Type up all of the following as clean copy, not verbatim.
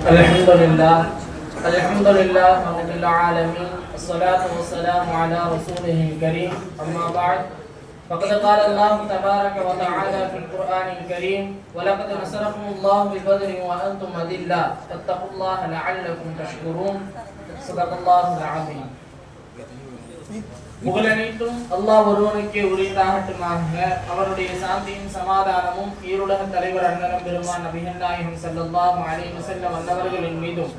Alhamdulillah rabbil alamin wassalatu wassalamu ala rasulihil karim amma ba'd faqad qala Allah tabaraka wa ta'ala fil Qur'anil karim wa laqad nasarakumullahu bi badrin wa antum adillah fattaqullaha la'allakum tashkurun sadaqallahul azim. புகழனைத்தும் அல்லாஹ் ஒருவனுக்கே உரித்தாகட்டுமாக. அவருடைய சாந்தியும் சமாதானமும் ஈருலக தலைவர் அண்ணலம் பெருமான் நபிகள் நாயகம் ஸல்லல்லாஹு அலைஹி வஸல்லம் அன்னவர்களின் மீதும்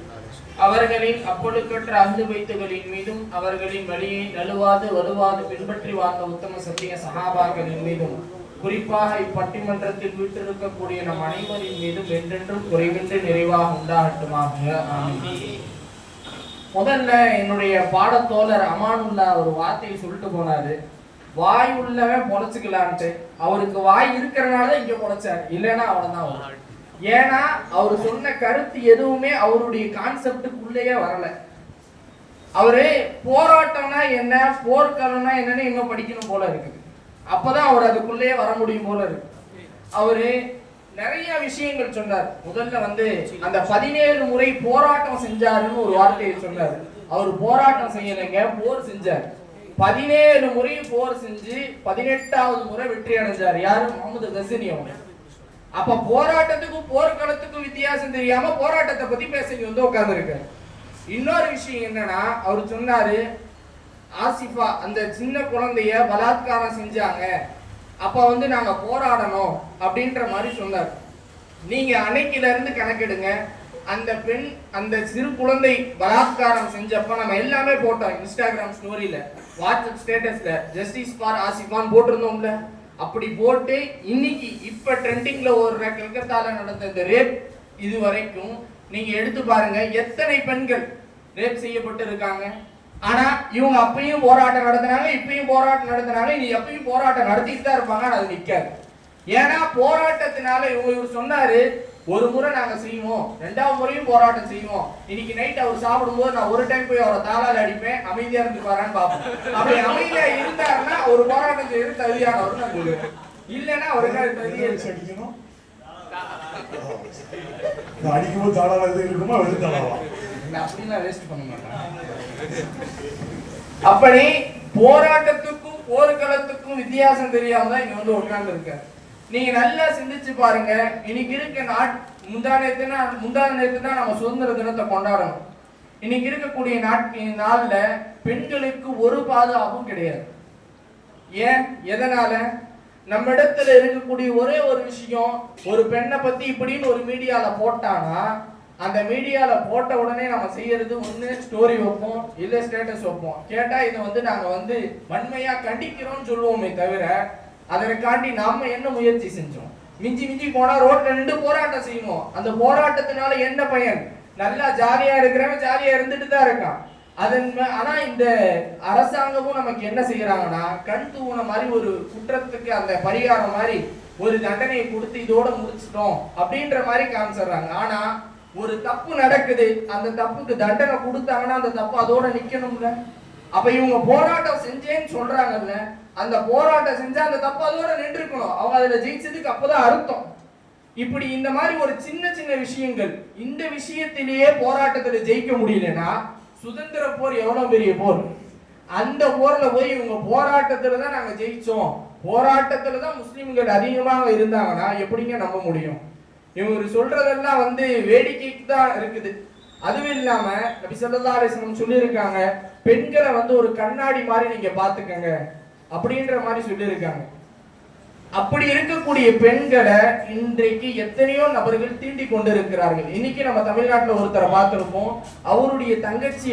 அவர்களின் அப்பொழுக்கற்ற அஹ்லு பைத்துகளின் மீதும் அவர்களின் வழியை நழுவாது வலுவாது பின்பற்றி வாழ்ந்த உத்தம சத்திய சஹாபாக்களின் மீதும் குறிப்பாக இப்பட்டிமன்றத்தில் வீட்டிருக்கக்கூடிய நம் அனைவரின் மீதும் என்றென்றும் குறைவின்றி நிறைவாக உண்டாகட்டுமாக. ஆமீன். முதல்ல என்னுடைய பாடத்தோழர் அமானுல்லா ஒரு வார்த்தையை சொல்லிட்டு போனாரு, வாய் உள்ளவன் பொழைச்சுக்கலான்ட்டு. அவருக்கு வாய் இருக்கிறனாலதான் இங்க பொழைச்சாரு, இல்லைன்னா அவ்வளவுதான் வரும். ஏன்னா அவரு சொன்ன கருத்து எதுவுமே அவருடைய கான்செப்டுக்குள்ளேயே வரல. அவரு போராட்டம்னா என்ன, போர்க்களம்னா என்னன்னு இன்னும் படிக்கணும் போல இருக்குது. அப்பதான் அவர் அதுக்குள்ளேயே வர முடியும் போல இருக்கு. அவரு நிறைய விஷயங்கள் சொன்னார். முதல்ல அந்த 17 முறை போராட்டம் செஞ்சாருன்னு ஒரு வார்த்தையை சொன்னார். அவர் போராட்டம் செய்யலைங்க, போர் செஞ்சார். 17 முறை போர் செஞ்சு 18வது முறை வெற்றி அடைஞ்சார். யாரு? முகமது கஸ்னி அவங்க. அப்ப போராட்டத்துக்கும் போர்க்களத்துக்கும் வித்தியாசம் தெரியாம போராட்டத்தை பத்தி பேச உட்கார்ந்து இருக்காரு. இன்னொரு விஷயம் என்னன்னா, அவர் சொன்னாரு, ஆசிஃபா அந்த சின்ன குழந்தைய பலாத்காரம் செஞ்சாங்க, அப்ப நாங்க போராடணும் அப்படின்ற மாதிரி சொன்னார். நீங்க அன்னைக்கில இருந்து கணக்கெடுங்க, அந்த பெண் அந்த சிறு குழந்தை பலாத்காரம் செஞ்சப்ப நம்ம எல்லாமே போட்டோம். இன்ஸ்டாகிராம் ஸ்டோரியில, வாட்ஸ்அப் ஸ்டேட்டஸ்ல ஜஸ்டிஸ் ஃபார் ஆசிஃபான் போட்டிருந்தோம்ல. அப்படி போட்டு இன்னைக்கு இப்ப ட்ரெண்டிங்ல ஒரு கல்கத்தால நடந்த இந்த ரேப் இது வரைக்கும் நீங்க எடுத்து பாருங்க, எத்தனை பெண்கள் ரேப் செய்யப்பட்டு இருக்காங்க. ஆனா இவங்க அப்பயும் போராட்டம் நடத்தினாங்க, இப்பயும் போராட்டம் நடத்தினாங்க, இனி எப்பயும் போராட்டம் நடத்திட்டு தான் இருப்பாங்க. அது நிக்காது. ஏன்னா போராட்டத்தினால இவர் சொன்னாரு, ஒரு முறை நாங்க செய்வோம், 2வது முறையும் போராட்டம் செய்வோம். இன்னைக்கு நைட் அவர் சாப்பிடும்போது நான் ஒரு டைம் போய் அவரை தாளால் அடிப்பேன், அமைதியா இருந்து பாரான்னு பாப்போம். அப்படி அமைதியா இருந்தாருன்னா ஒரு போராட்டம் செய்யறது தகுதியானவர் நான் சொல்லுவேன். இல்லைன்னா அவருக்கு தகுதியை அடிக்கணும். அடிக்கும்போது தாளால இருக்குமா, வெறும் தாளாவா? அப்படிலாம் வேஸ்ட் பண்ண மாட்டாங்க. அப்படி போராட்டத்துக்கும் போர்க்களத்துக்கும் வித்தியாசம் தெரியாம தான் இங்க உட்கார்ந்து இருக்க. நீங்க நல்லா சிந்திச்சு பாருங்க. இன்னைக்கு இருக்க முந்தா நேத்து தான் நம்ம சுதந்திர தினத்தை கொண்டாடணும். இன்னைக்கு இருக்கக்கூடிய நாள்ல பெண்களுக்கு ஒரு பாதுகாப்பும் கிடையாது. ஏன்? எதனால? நம்ம இடத்துல இருக்கக்கூடிய ஒரே ஒரு விஷயம், ஒரு பெண்ணை பத்தி இப்படின்னு ஒரு மீடியால போட்டானா, அந்த மீடியால போட்ட உடனே நம்ம செய்யறது ஒண்ணு ஸ்டோரி வைப்போம், இல்ல ஸ்டேட்டஸ் வைப்போம். கேட்டா இதை நாங்க வன்மையா கண்டிக்கிறோம்னு சொல்லுவோமே தவிர அதற்காண்டி நாம என்ன முயற்சி செஞ்சோம்? மிஞ்சி போனா ரோட்ல நின்று போராட்டம் செய்வோம். அந்த போராட்டத்தினால என்ன பயன்? நல்லா ஜாலியா இருக்கிறவன் ஜாலியா இருந்துட்டு தான் இருக்கான். ஆனா இந்த அரசாங்கமும் நமக்கு என்ன செய்யறாங்கன்னா, கண் தூவுன மாதிரி ஒரு குற்றத்துக்கு அந்த பரிகாரம் மாதிரி ஒரு தண்டனையை கொடுத்து இதோட முடிச்சிட்டோம் அப்படின்ற மாதிரி காமிச்சிடுறாங்க. ஆனா ஒரு தப்பு நடக்குது, அந்த தப்புக்கு தண்டனை கொடுத்தாங்கன்னா அந்த தப்பு அதோட நிக்கணும்ல. அப்ப இவங்க போராட்டம் செஞ்சேன்னு சொல்றாங்கல்ல, அந்த போராட்டம் செஞ்சா அந்த தப்பு அதோட நின்று இருக்கணும். அவங்க அதுல ஜெயிச்சதுக்கு அப்பதான் அர்த்தம். இப்படி இந்த மாதிரி ஒரு சின்ன விஷயங்கள், இந்த விஷயத்திலேயே போராட்டத்துல ஜெயிக்க முடியலன்னா சுதந்திர போர் எவ்வளவு பெரிய போர். அந்த போர்ல போய் இவங்க போராட்டத்துலதான் நாங்க ஜெயிச்சோம், போராட்டத்துலதான் முஸ்லிம்கள் அதிகமாக இருந்தாங்கன்னா எப்படிங்க நம்ப முடியும்? இவங்க சொல்றதெல்லாம் வேடிக்கைக்கு தான் இருக்குது. அதுவும் இல்லாம நபி ஸல்லல்லாஹு அலைஹி வஸல்லம் சொல்லியிருக்காங்க, பெண்களை ஒரு கண்ணாடி மாதிரி நீங்க பாத்துக்கங்க அப்படின்ற மாதிரி சொல்லியிருக்காங்க. அப்படி இருக்கக்கூடிய பெண்களை இன்றைக்கு எத்தனையோ நபர்கள் தீண்டி கொண்டு இருக்கிறார்கள். இன்னைக்கு நம்ம தமிழ்நாட்டுல ஒருத்தரை பார்த்திருப்போம், அவருடைய தங்கச்சி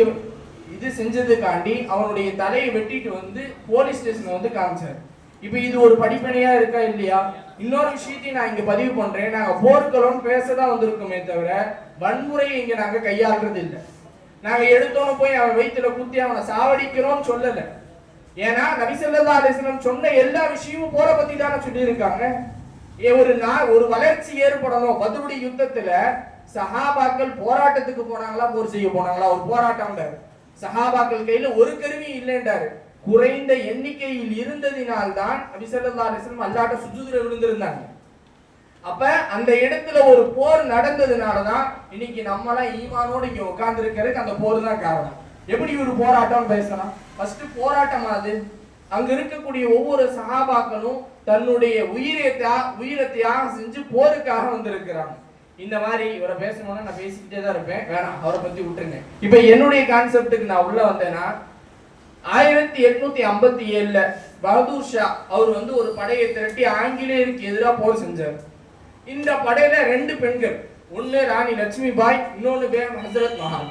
இது செஞ்சதுக்காண்டி அவனுடைய தலையை வெட்டிட்டு போலீஸ் ஸ்டேஷன் காமிச்சார். இப்ப இது ஒரு படிப்பனையா இருக்கா இல்லையா? இன்னொரு விஷயத்தையும் நான் இங்க பதிவு பண்றேன். நாங்க போர்க்களம் பேசதான் வந்திருக்கோமே தவிர வன்முறையை இங்க நாங்க கையாளுறது இல்லை. நாங்க எடுத்தோன்னு போய் அவன் வயிற்றுல குத்தி அவனை சாவடிக்கிறோம் சொல்லல. ஏன்னா நபி ஸல்லல்லாஹு அலைஹி வஸல்லம் சொன்ன எல்லா விஷயமும் போரை பத்தி தானே சொல்லி இருக்காங்க. ஒரு வளர்ச்சி ஏற்படணும். பத்ருடைய யுத்தத்துல சஹாபாக்கள் போராட்டத்துக்கு போனாங்களா, போர் செய்ய போனாங்களா? ஒரு போராட்டம். சஹாபாக்கள் கையில ஒரு கருவியும் இல்லைன்றாரு. குறைந்த எண்ணிக்கையில் இருந்ததினால்தான் நபி ஸல்லல்லாஹு அலைஹி வஸல்லம் அல்லாஹ்ட்ட சுஜூதுல விழுந்திருந்தாங்க. அப்ப அந்த இடத்துல ஒரு போர் நடந்ததுனாலதான் இன்னைக்கு நம்மளாம் ஈமானோடு இங்க உட்கார்ந்து இருக்கிறதுக்கு அந்த போர் தான் காரணம். எப்படி ஒரு போராட்டம் பேசலாம்? ஃபர்ஸ்ட் போராட்டம் அது. அங்க இருக்கக்கூடிய ஒவ்வொரு சஹாபாக்களும் தன்னுடைய உயிரை தியாகம் செஞ்சு போருக்காக வந்திருக்கிறாங்க. இந்த மாதிரி இவரை பேசணும்னா நான் பேசிக்கிட்டே தான் இருப்பேன், வேணாம் அவரை பத்தி விட்டுருங்க. இப்ப என்னுடைய கான்செப்டுக்கு நான் உள்ள வந்தேன்னா 1857 பகதூர் ஷா அவர் வந்து ஒரு படையை திரட்டி ஆங்கிலேயருக்கு எதிராக போர் செஞ்சார். இந்த படையில 2 பெண்கள், ஒன்னு ராணி லட்சுமி பாய், இன்னொன்னு பேகம் ஹசரத் மஹால்.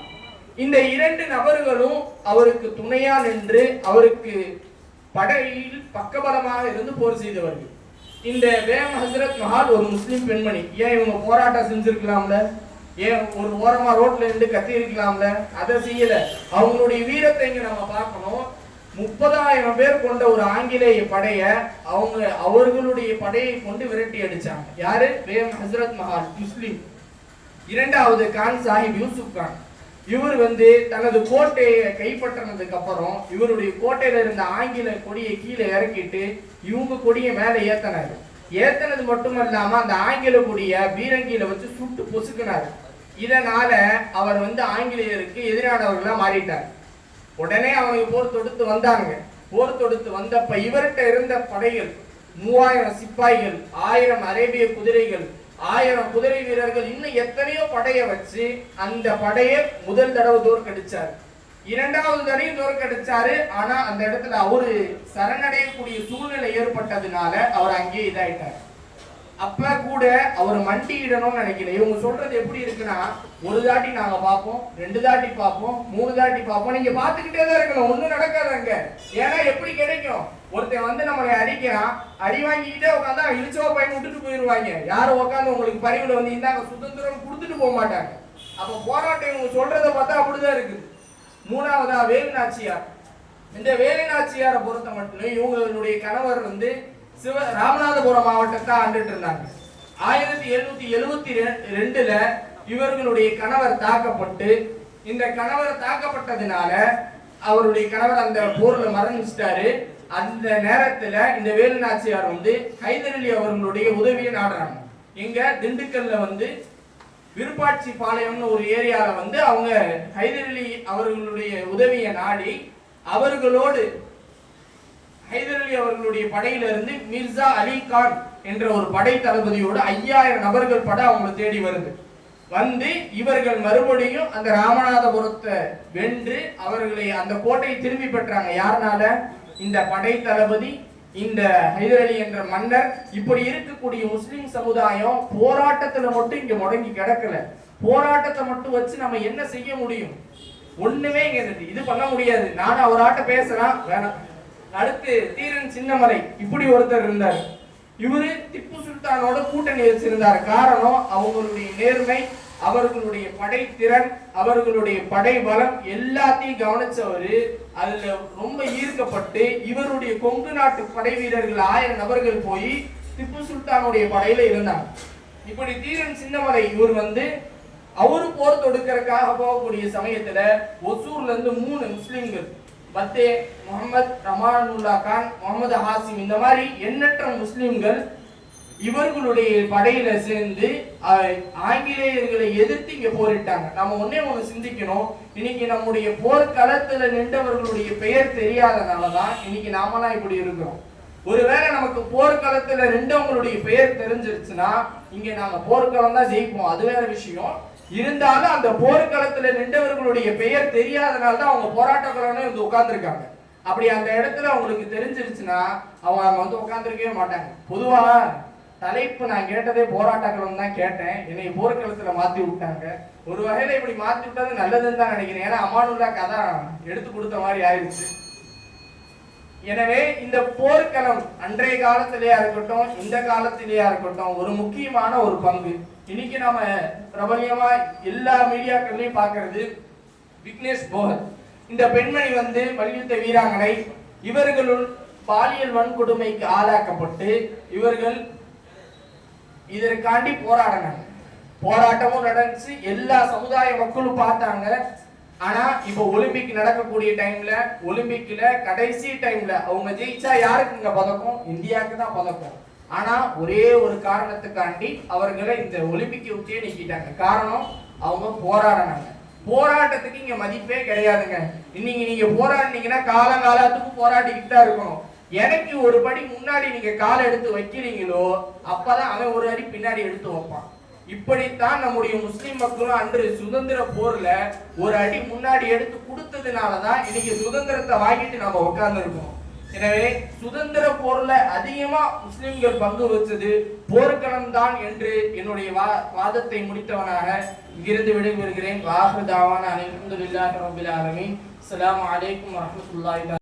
இந்த 2 நபர்களும் அவருக்கு துணையா நின்று அவருக்கு படையில் பக்கபலமாக இருந்து போர் செய்தவர்கள். இந்த பேகம் ஹசரத் மஹால் ஒரு முஸ்லிம் பெண்மணி. ஏன் இவங்க போராட்டம் செஞ்சிருக்கலாம்ல? ஏன் ஒரு ஓரமா ரோட்ல இருந்து கத்தி இருக்கலாம்ல? அதை செய்யல. அவங்களுடைய வீரத்தை இங்க நம்ம பார்க்கணும். 30,000 பேர் கொண்ட ஒரு ஆங்கிலேய படைய அவர்களுடைய படையை கொண்டு விரட்டி அடிச்சாங்க. யாரு? பேகம் ஹசரத் மஹால் முஸ்லிம். இரண்டாவது கான் சாஹிப் யூசுப் கான். இவர் வந்து தனது கோட்டையை கைப்பற்றினதுக்கு அப்புறம் இவருடைய கோட்டையில இருந்த ஆங்கில கொடியை கீழே இறக்கிட்டு இவங்க கொடியை மேல ஏத்தினாரு. ஏத்தனது மட்டுமல்லாம அந்த ஆங்கில கொடிய பீரங்கியில வச்சு சுட்டு பொசுக்கினாரு. இதனால அவர் வந்து ஆங்கிலேயருக்கு எதிரானவர்களா மாறிட்டார். உடனே அவங்க போர் தொடுத்து வந்தாங்க. போர் தொடுத்து வந்தப்ப இவர்கிட்ட இருந்த படைகள் 3000 சிப்பாய்கள், 1000 அரேபிய குதிரைகள், 1000 குதிரை வீரர்கள், இன்னும் எத்தனையோ படையை வச்சு அந்த படையை முதல் தடவை தோற்கடிச்சாரு. இரண்டாவது தடவையும் தோற்கடிச்சாரு. ஆனா அந்த இடத்துல அவரு சரணடையக்கூடிய சூழ்நிலை ஏற்பட்டதுனால அவர் அங்கேயே இதாயிட்டார். அப்ப கூட அவர் மண்டியிடணும்னு நினைக்கல. இவங்க சொல்றது எப்படி இருக்குன்னா, ஒரு தாட்டி நாங்க பார்ப்போம், 2 தாட்டி பார்ப்போம், 3 தாட்டி பார்ப்போம், நீங்க பாத்துக்கிட்டே தான் இருக்கணும், ஒண்ணும் நடக்காதுங்க. ஏன்னா எப்படி கிடைக்கும்? ஒருத்தன் வந்து நம்மளை அடிக்கிறான், அடி வாங்கிக்கிட்டே உட்காந்தா இழிச்சவா பையன் விட்டுட்டு போயிருவாங்க. யாரும் உட்காந்து உங்களுக்கு பரிவுல வந்து இந்தாங்க சுதந்திரம் கொடுத்துட்டு போக மாட்டாங்க. அப்ப போராட்டம் இவங்க சொல்றதை பார்த்தா அப்படிதான் இருக்குது. மூணாவதா வேலு நாச்சியார். இந்த வேலு நாச்சியாரை பொறுத்த மட்டும் இவங்களுடைய கணவர் வந்து ராமநாதபுரம் மாவட்டத்தை ஆண்டுட்டு இருந்தாங்க. 1772 இவர்களுடைய கணவர் தாக்கப்பட்டு, இந்த கணவர் தாக்கப்பட்டதுனால அவருடைய கணவர் அந்த போர்ல மரணிச்சிட்டாரு. அந்த நேரத்துல இந்த வேலு நாச்சியார் வந்து ஹைதர் அலி அவர்களுடைய உதவியை நாடுறாங்க. எங்க திண்டுக்கல்ல வந்து விருப்பாட்சி பாளையம்னு ஒரு ஏரியால வந்து அவங்க ஹைதர் அலி அவர்களுடைய உதவியை நாடி அவர்களோடு ஹைதர் அலி அவர்களுடைய படையிலிருந்து மிர்சா அலி கான் என்ற ஒரு படை தளபதியோடு 5000 நபர்கள் படை அவங்களை தேடி வருது. வந்து இவர்கள் மறுபடியும் அந்த ராமநாதபுரத்தை வென்று அவர்களை அந்த கோட்டையை திரும்பி பெற்றாங்க. யாருனால? இந்த படை தளபதி, இந்த ஹைதர் அலி என்ற மன்னர். இப்படி இருக்கக்கூடிய முஸ்லிம் சமுதாயம் போராட்டத்துல மட்டும் இங்க முடங்கி கிடக்கல. போராட்டத்தை மட்டும் வச்சு நம்ம என்ன செய்ய முடியும்? ஒண்ணுமே இங்க இது பண்ண முடியாது. நானும் அவராட்ட பேசலாம், வேணாம். அடுத்து தீரன் சின்னமலை, இப்படி ஒருத்தர் இருந்தார். இவரு திப்பு சுல்தானோட கூட்டணி வச்சிருந்தார். காரணம் அவங்களுடைய நேர்மை, அவர்களுடைய படை திறன், அவர்களுடைய படை பலம் எல்லாத்தையும் கவனிச்சவரு. அதுல ரொம்ப ஈர்க்கப்பட்டு இவருடைய கொங்கு நாட்டு படை வீரர்கள் 1000 நபர்கள் போய் திப்பு சுல்தானுடைய படையில இருந்தாங்க. இப்படி தீரன் சின்னமலை இவர் வந்து அவரு போர் தொடுக்கிறதுக்காக போகக்கூடிய சமயத்துல ஒசூர்ல இருந்து 3 முஸ்லிம்கள், பத்தே, முகமது ரமானுல்லா கான், முகமது ஹாசிம், இந்த மாதிரி எண்ணற்ற முஸ்லிம்கள் இவர்களுடைய படையில சேர்ந்து ஆங்கிலேயர்களை எதிர்த்து இங்க போரிட்டாங்க. நம்ம ஒண்ணே ஒண்ணு சிந்திக்கணும். இன்னைக்கு நம்முடைய போர்க்களத்துல நின்றவர்களுடைய பெயர் தெரியாதனாலதான் இன்னைக்கு நாமெல்லாம் இப்படி இருக்கிறோம். ஒருவேளை நமக்கு போர்க்களத்துல நின்றவங்களுடைய பெயர் தெரிஞ்சிருச்சுன்னா இங்க நாம போர்க்களம் தான் ஜெயிப்போம், அது வேற விஷயம். இருந்தாலும் அந்த போர்க்களத்துல நின்றவர்களுடைய பெயர் தெரியாதனால தான் அவங்க போராட்டக்காரனே வந்து உட்கார்ந்துருக்காங்க. அப்படி அந்த இடத்துல அவங்களுக்கு தெரிஞ்சிருச்சுன்னா அவங்க வந்து உட்கார்ந்துருக்கவே மாட்டாங்க. பொதுவா தலைப்பு நான் கேட்டதே போராட்டக்களம் தான் கேட்டேன். என்னை போர்க்களத்துல மாத்தி விட்டாங்க. ஒரு வகையில இப்படி மாத்தி விட்டது நல்லதுன்னு தான் நினைக்கிறேன். ஏன்னா அமானுல்லா கதை எடுத்து கொடுத்த மாதிரி ஆயிடுச்சு. எனவே இந்த போர்க்களம் அன்றைய காலத்திலேயா இருக்கட்டும், இந்த காலத்திலேயா இருக்கட்டும், ஒரு முக்கியமான ஒரு பங்கு. இன்னைக்கு நாம பிரபலியமா எல்லா மீடியாக்கள்லயும் பாக்குறது விக்னேஷ் போகத். இந்த பெண்மணி வந்து மல்யுத்த வீராங்கனை. இவர்களுள் பாலியல் வன்கொடுமைக்கு ஆளாக்கப்பட்டு இவர்கள் இதற்காண்டி போராடினாங்க. போராட்டமும் நடந்துச்சு, எல்லா சமுதாய மக்களும் பார்த்தாங்க. ஆனா இப்ப ஒலிம்பிக் நடக்கக்கூடிய டைம்ல, ஒலிம்பிக்ல கடைசி டைம்ல அவங்க ஜெயிச்சா யாருக்குங்க பதக்கம்? இந்தியாவுக்கு தான் பதக்கம். ஆனா ஒரே ஒரு காரணத்துக்காண்டி அவர்களை இந்த ஒலிம்பிக்கை விட்டே நீக்கிட்டாங்க. காரணம் அவங்க போராடினாங்க. போராட்டத்துக்கு இங்க மதிப்பே கிடையாதுங்க. இன்னைக்கு நீங்க போராடினீங்கன்னா காலத்துக்கு போராடிக்கிட்டு தான் இருக்கணும். எனக்கு ஒரு படி முன்னாடி நீங்க காலை எடுத்து வைக்கிறீங்களோ அப்பதான் அவன் ஒரு அடி பின்னாடி எடுத்து வைப்பான். இப்படித்தான் நம்முடைய முஸ்லிம் மக்களும் அன்று சுதந்திர போர்ல ஒரு அடி முன்னாடி எடுத்து கொடுத்ததுனாலதான் இன்னைக்கு சுதந்திரத்தை வாங்கிட்டு நம்ம உட்கார்ந்து இருக்கோம். எனவே சுதந்திர போர்ல அதிகமா முஸ்லிம்கள் பங்கு வச்சது போர்க்களம் தான் என்று என்னுடைய வாதத்தை முடித்தவனாக இங்கிருந்து விடைபெறுகிறேன். வாஹிரு தாவானா அல்ஹம்துலில்லாஹி ரப்பில் ஆலமீன். அஸ்ஸலாமு அலைக்கும் வரஹ்மத்துல்லாஹி